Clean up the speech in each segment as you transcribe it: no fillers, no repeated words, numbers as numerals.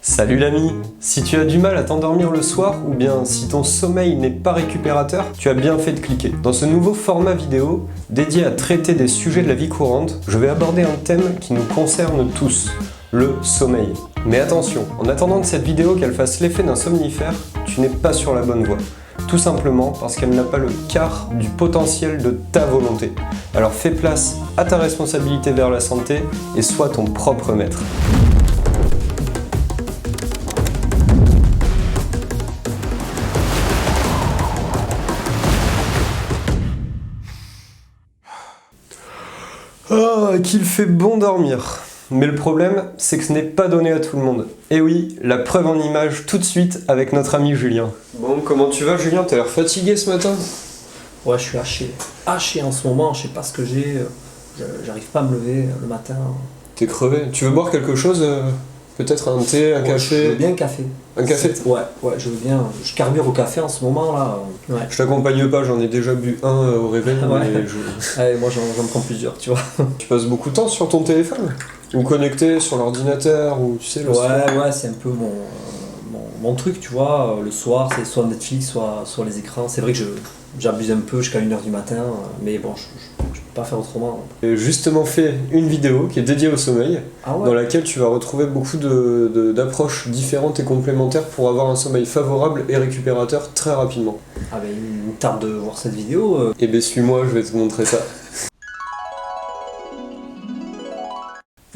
Salut l'ami! Si tu as du mal à t'endormir le soir ou bien si ton sommeil n'est pas récupérateur, tu as bien fait de cliquer. Dans ce nouveau format vidéo, dédié à traiter des sujets de la vie courante, je vais aborder un thème qui nous concerne tous, le sommeil. Mais attention, en attendant de cette vidéo qu'elle fasse l'effet d'un somnifère, tu n'es pas sur la bonne voie. Tout simplement parce qu'elle n'a pas le quart du potentiel de ta volonté. Alors fais place à ta responsabilité vers la santé et sois ton propre maître. Oh, qu'il fait bon dormir! Mais le problème, c'est que ce n'est pas donné à tout le monde. Et oui, la preuve en image tout de suite avec notre ami Julien. Bon, comment tu vas Julien? T'as l'air fatigué ce matin? Ouais, je suis haché en ce moment, je sais pas ce que j'ai, j'arrive pas à me lever le matin. T'es crevé. Tu veux boire quelque chose? Peut-être un thé, un café? Je veux bien un café. Un café? Ouais, je veux bien. Je carbure au café en ce moment là. Ouais. Je t'accompagne pas, j'en ai déjà bu un au réveil. Ouais. Mais Allez, moi j'en prends plusieurs, tu vois. Tu passes beaucoup de temps sur ton téléphone? Ou connecté sur l'ordinateur, ou tu sais le soir? Ouais, c'est un peu mon truc, tu vois. Le soir, c'est soit Netflix, soit les écrans. C'est vrai que j'abuse un peu jusqu'à 1h du matin, mais bon, je peux pas faire autrement. J'ai justement fait une vidéo qui est dédiée au sommeil, Ouais. dans laquelle tu vas retrouver beaucoup d'approches différentes et complémentaires pour avoir un sommeil favorable et récupérateur très rapidement. Ah ben, il me tarde de voir cette vidéo. Eh ben suis-moi, je vais te montrer ça.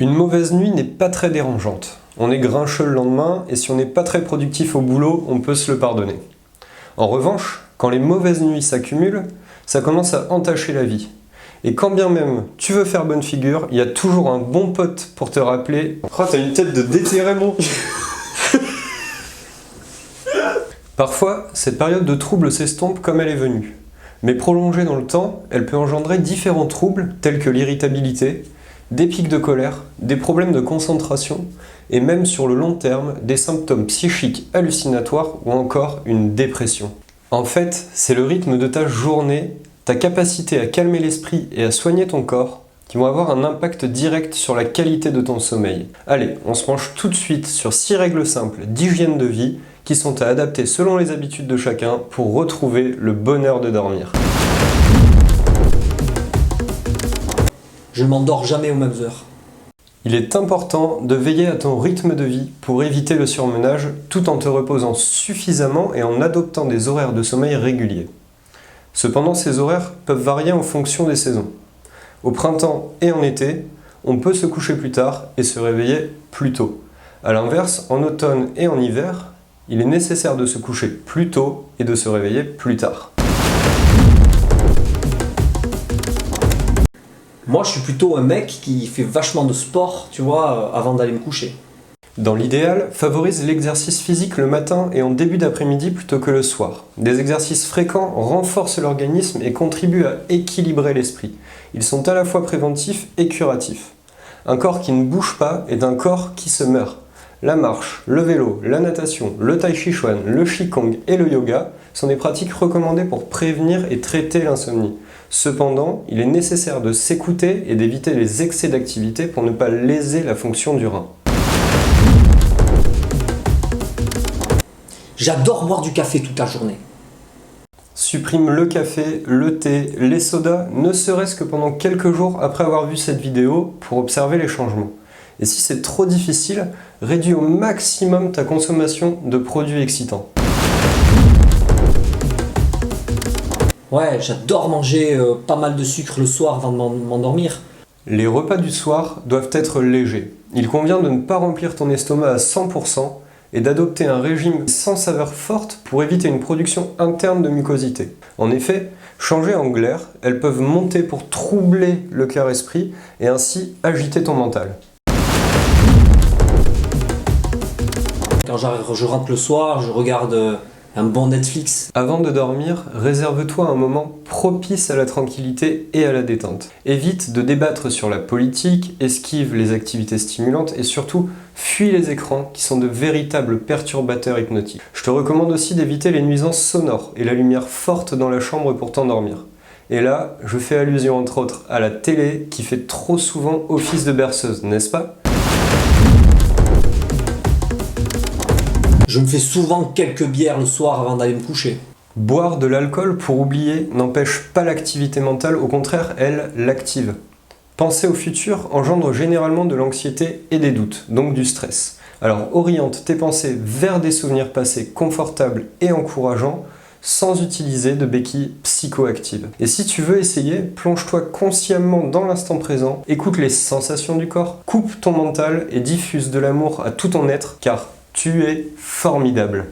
Une mauvaise nuit n'est pas très dérangeante. On est grincheux le lendemain et si on n'est pas très productif au boulot, on peut se le pardonner. En revanche, quand les mauvaises nuits s'accumulent, ça commence à entacher la vie. Et quand bien même tu veux faire bonne figure, il y a toujours un bon pote pour te rappeler. Oh, t'as une tête de déterré, mon. Parfois, cette période de trouble s'estompe comme elle est venue. Mais prolongée dans le temps, elle peut engendrer différents troubles tels que l'irritabilité, des pics de colère, des problèmes de concentration et même sur le long terme, des symptômes psychiques hallucinatoires ou encore une dépression. En fait, c'est le rythme de ta journée, ta capacité à calmer l'esprit et à soigner ton corps qui vont avoir un impact direct sur la qualité de ton sommeil. Allez, on se penche tout de suite sur 6 règles simples d'hygiène de vie qui sont à adapter selon les habitudes de chacun pour retrouver le bonheur de dormir. Je ne m'endors jamais aux mêmes heures. Il est important de veiller à ton rythme de vie pour éviter le surmenage tout en te reposant suffisamment et en adoptant des horaires de sommeil réguliers. Cependant, ces horaires peuvent varier en fonction des saisons. Au printemps et en été, on peut se coucher plus tard et se réveiller plus tôt. A l'inverse, en automne et en hiver, il est nécessaire de se coucher plus tôt et de se réveiller plus tard. Moi, je suis plutôt un mec qui fait vachement de sport, tu vois, avant d'aller me coucher. Dans l'idéal, favorise l'exercice physique le matin et en début d'après-midi plutôt que le soir. Des exercices fréquents renforcent l'organisme et contribuent à équilibrer l'esprit. Ils sont à la fois préventifs et curatifs. Un corps qui ne bouge pas est un corps qui se meurt. La marche, le vélo, la natation, le tai chi chuan, le qigong et le yoga sont des pratiques recommandées pour prévenir et traiter l'insomnie. Cependant, il est nécessaire de s'écouter et d'éviter les excès d'activité pour ne pas léser la fonction du rein. J'adore boire du café toute la journée. Supprime le café, le thé, les sodas, ne serait-ce que pendant quelques jours après avoir vu cette vidéo pour observer les changements. Et si c'est trop difficile, réduis au maximum ta consommation de produits excitants. Ouais, j'adore manger pas mal de sucre le soir avant de m'endormir. Les repas du soir doivent être légers. Il convient de ne pas remplir ton estomac à 100% et d'adopter un régime sans saveur forte pour éviter une production interne de mucosité. En effet, changées en glaire, elles peuvent monter pour troubler le cœur-esprit et ainsi agiter ton mental. Quand je rentre le soir, je regarde un bon Netflix. Avant de dormir, réserve-toi un moment propice à la tranquillité et à la détente. Évite de débattre sur la politique, esquive les activités stimulantes et surtout, fuis les écrans qui sont de véritables perturbateurs hypnotiques. Je te recommande aussi d'éviter les nuisances sonores et la lumière forte dans la chambre pour t'endormir. Et là, je fais allusion entre autres à la télé qui fait trop souvent office de berceuse, n'est-ce pas ? Je me fais souvent quelques bières le soir avant d'aller me coucher. Boire de l'alcool pour oublier n'empêche pas l'activité mentale, au contraire, elle l'active. Penser au futur engendre généralement de l'anxiété et des doutes, donc du stress. Alors oriente tes pensées vers des souvenirs passés confortables et encourageants, sans utiliser de béquilles psychoactives. Et si tu veux essayer, plonge-toi consciemment dans l'instant présent, écoute les sensations du corps, coupe ton mental et diffuse de l'amour à tout ton être, car tu es formidable.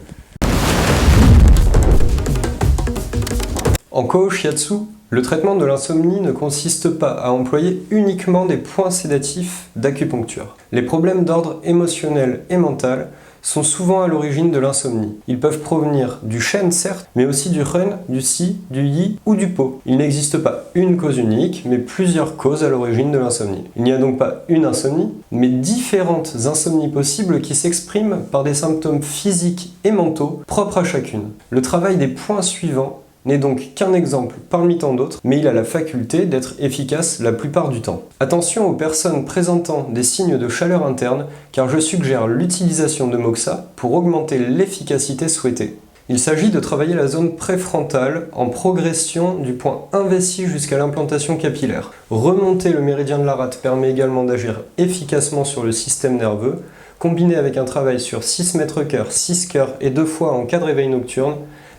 En Koho Shiatsu, le traitement de l'insomnie ne consiste pas à employer uniquement des points sédatifs d'acupuncture. Les problèmes d'ordre émotionnel et mental sont souvent à l'origine de l'insomnie. Ils peuvent provenir du shen certes, mais aussi du ren, du si, du yi ou du po. Il n'existe pas une cause unique, mais plusieurs causes à l'origine de l'insomnie. Il n'y a donc pas une insomnie, mais différentes insomnies possibles qui s'expriment par des symptômes physiques et mentaux propres à chacune. Le travail des points suivants n'est donc qu'un exemple parmi tant d'autres, mais il a la faculté d'être efficace la plupart du temps. Attention aux personnes présentant des signes de chaleur interne, car je suggère l'utilisation de Moxa pour augmenter l'efficacité souhaitée. Il s'agit de travailler la zone préfrontale en progression du point investi jusqu'à l'implantation capillaire. Remonter le méridien de la rate permet également d'agir efficacement sur le système nerveux, combiné avec un travail sur 6 mètres cœur, 6 cœurs et 2 fois en cas de réveil nocturne.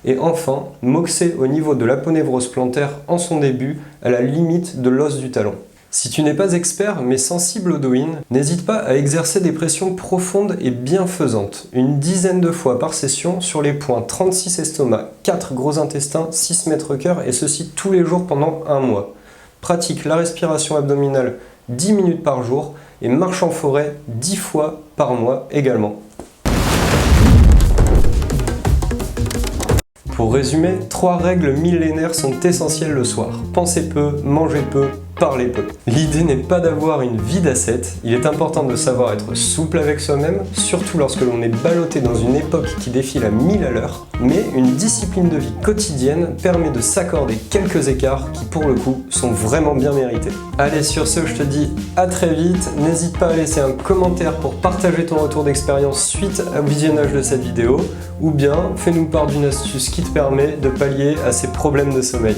Et enfin, moxer au niveau de l'aponévrose plantaire en son début, à la limite de l'os du talon. Si tu n'es pas expert mais sensible au doin, n'hésite pas à exercer des pressions profondes et bienfaisantes, une dizaine de fois par session sur les points 36 estomac, 4 gros intestins, 6 mètres cœur et ceci tous les jours pendant un mois. Pratique la respiration abdominale 10 minutes par jour et marche en forêt 10 fois par mois également. Pour résumer, 3 règles millénaires sont essentielles le soir. Pensez peu, mangez peu, parlez peu. L'idée n'est pas d'avoir une vie d'ascète, il est important de savoir être souple avec soi-même, surtout lorsque l'on est ballotté dans une époque qui défile à 1000 à l'heure, mais une discipline de vie quotidienne permet de s'accorder quelques écarts qui pour le coup sont vraiment bien mérités. Allez, sur ce, je te dis à très vite, n'hésite pas à laisser un commentaire pour partager ton retour d'expérience suite au visionnage de cette vidéo, ou bien fais-nous part d'une astuce qui te permet de pallier à ces problèmes de sommeil.